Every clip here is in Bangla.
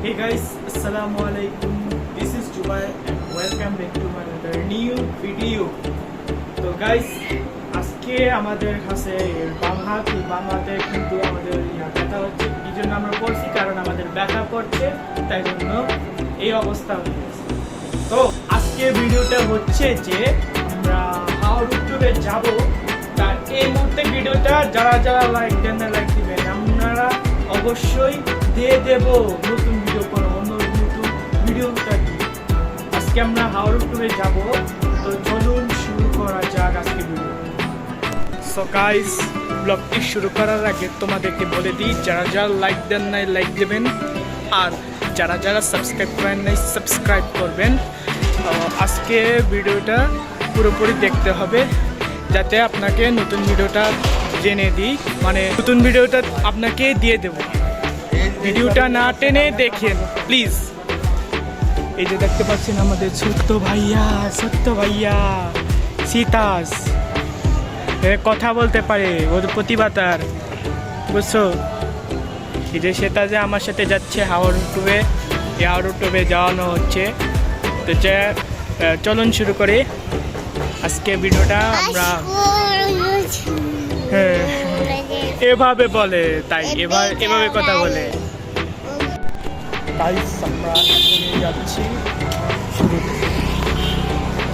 Hey guys, Assalamu alaikum. This is Jubai and welcome back to my another new video. তো guys, আজকে আমাদের কাছে বাম হাতে কিন্তু আমাদের ব্যথা হচ্ছে। এই জন্য আমরা বলছি কারণ আমাদের ব্যথা করছে, তাই জন্য এই অবস্থা হয়েছে। তো আজকে ভিডিওটা হচ্ছে যে আমরা ইউটিউবে যাব। তার এই মুহূর্তে ভিডিওটা যারা লাইক দেন না লাইক দিবেন, আপনারা অবশ্যই দিয়ে দেব নতুন ভিডিও কোনো নতুন ভিডিওটা দিয়ে। আজকে আমরা ইউটিউবে যাব, তো চলুন শুরু করা যাক আজকে ভিডিও। সো গাইস, ব্লগটি শুরু করার আগে তোমাদেরকে বলে দিই, যারা লাইক দেন নাই লাইক দেবেন, আর যারা সাবস্ক্রাইব করেন নাই সাবস্ক্রাইব করবেন। আজকে ভিডিওটা পুরোপুরি দেখতে হবে যাতে আপনাকে নতুন ভিডিওটা জেনে দিই, মানে নতুন ভিডিওটা আপনাকে দিয়ে দেব। ভিডিওটা না টেনে দেখেন প্লিজ। এই যে দেখতে পাচ্ছেন আমাদের ছোট্ট ভাইয়া সীতাস, কথা বলতে পারে, ওর প্রতিভাতার, বুঝছো? এই যে সেটা যে আমার সাথে যাচ্ছে ইউটিউবে যাওয়ানো হচ্ছে। তো যে চলুন শুরু করি আজকে ভিডিওটা। আমরা এভাবে বলে, তাই এভাবে কথা বলে, তাই আমরা এখনই যাচ্ছি।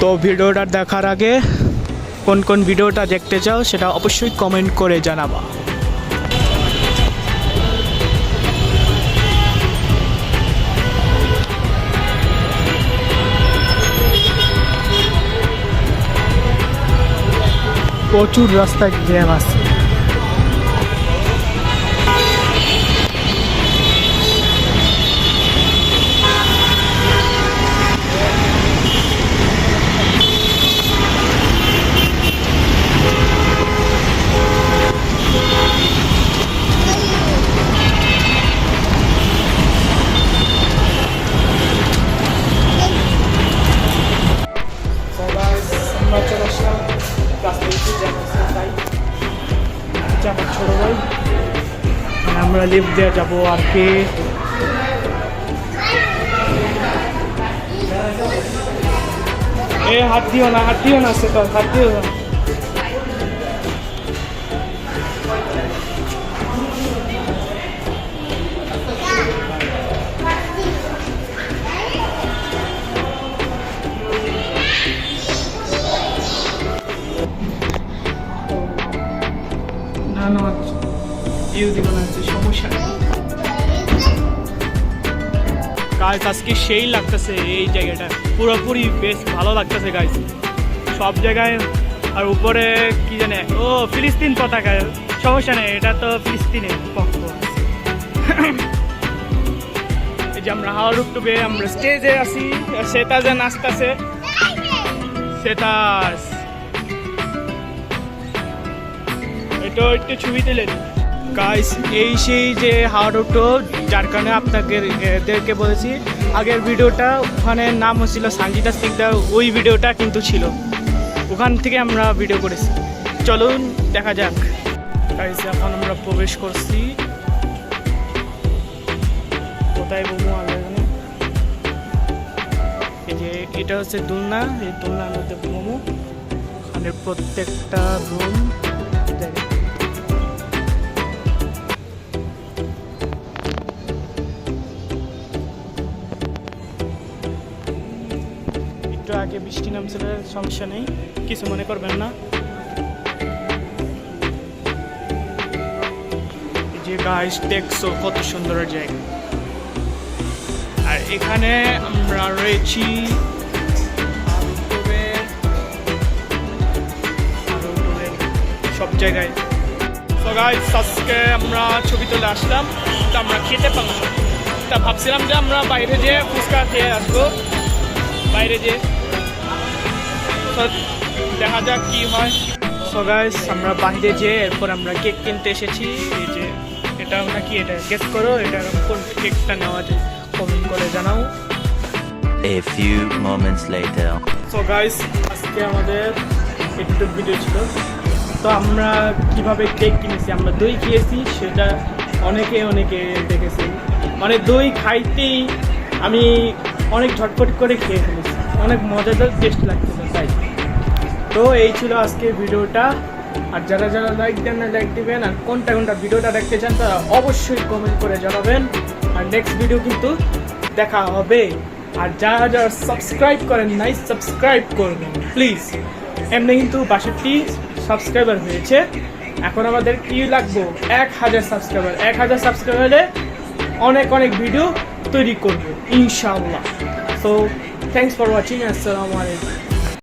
তো ভিডিওটা দেখার আগে কোন ভিডিওটা দেখতে চাও সেটা অবশ্যই কমেন্ট করে জানাবা। প্রচুর রাস্তায় জ্যাম আছে। আমার ছোট ভাই, আমরা লিফট দিয়ে যাবো আর কি। হাত দিও না সে তো হাত দিও না। সমস্যা গাইস, আজকে সেই লাগতেছে এই জায়গাটা, পুরোপুরি বেশ ভালো লাগতেছে গাইস সব জায়গায়। আর উপরে কি জানে, ও ফিলিস্তিন পতাকা, সমস্যা নেই, এটা তো ফিলিস্তিনের পক্ষ। এই যে আমরা ইউটিউবে আমরা স্টেজে আছি, সেটা যে নাচতেছে, সেটা এটা একটু ছবি তুলে গাইস। এই সেই যে ইউটিউব, যার কারণে আপনাদেরকে বলেছি আগের ভিডিওটা, ওখানে নাম হচ্ছিল সঞ্জিতা সিকদার, ওই ভিডিওটা কিন্তু ছিল, ওখান থেকে আমরা ভিডিও করেছি। চলুন দেখা যাক গাইস। এখন আমরা প্রবেশ করছি, কোথায় বমু আগে। এই যে এটা হচ্ছে দোলনা, এই দোলনার মধ্যে মোমো, মানে প্রত্যেকটা রুম আগে বৃষ্টি নামছিল, সমস্যা নেই, কিছু মনে করবেন না। যে গাইস দেখছো কত সুন্দর জায়গা। আর এখানে আমরা রয়েছি সব জায়গায়। তো গাইস আজকে আমরা ছবি তুলে আসলাম, তো আমরা খেতে পারলাম, তা ভাবছিলাম যে আমরা বাইরে যেয়ে ফুচকা খেয়ে আসবো, বাইরে যেয়ে দেখা যাক কি হয়। সো গাইস আমরা বাইরে যেয়ে এরপর আমরা কেক কিনতে এসেছি। এই যে এটা নাকি, এটা গেস করো, এটা কোন কেকটা নেওয়া যায় কমেন্ট করে জানাও। A few moments later. So guys আজকে আমাদের একটু ভিডিও ছিল, তো আমরা কিভাবে কেক কিনেছি, আমরা দই খেয়েছি, সেটা অনেকে দেখেছি। মানে দই খাইতেই আমি অনেক ঝটপট করে খেয়ে ফেলেছি, অনেক মজাদার টেস্ট লাগতেছে তাই। তো এই ছিল আজকে ভিডিওটা। আর যারা যারা লাইক দেন না লাইক দিবেন, আর কোনটা কোনটা ভিডিওটা দেখতে চান তারা অবশ্যই কমেন্ট করে জানাবেন। আর নেক্সট ভিডিও কিন্তু দেখা হবে। আর যারা যারা সাবস্ক্রাইব করেন নাই সাবস্ক্রাইব করবেন প্লিজ। এমনি কিন্তু 62 সাবস্ক্রাইবার হয়েছে, এখন আমাদের কি লাগবো 1000 সাবস্ক্রাইবার। 1000 সাবস্ক্রাইবার হলে অনেক অনেক ভিডিও তৈরি করবো ইনশাআল্লাহ। সো থ্যাংকস ফর ওয়াচিং, আসসালামু আলাইকুম।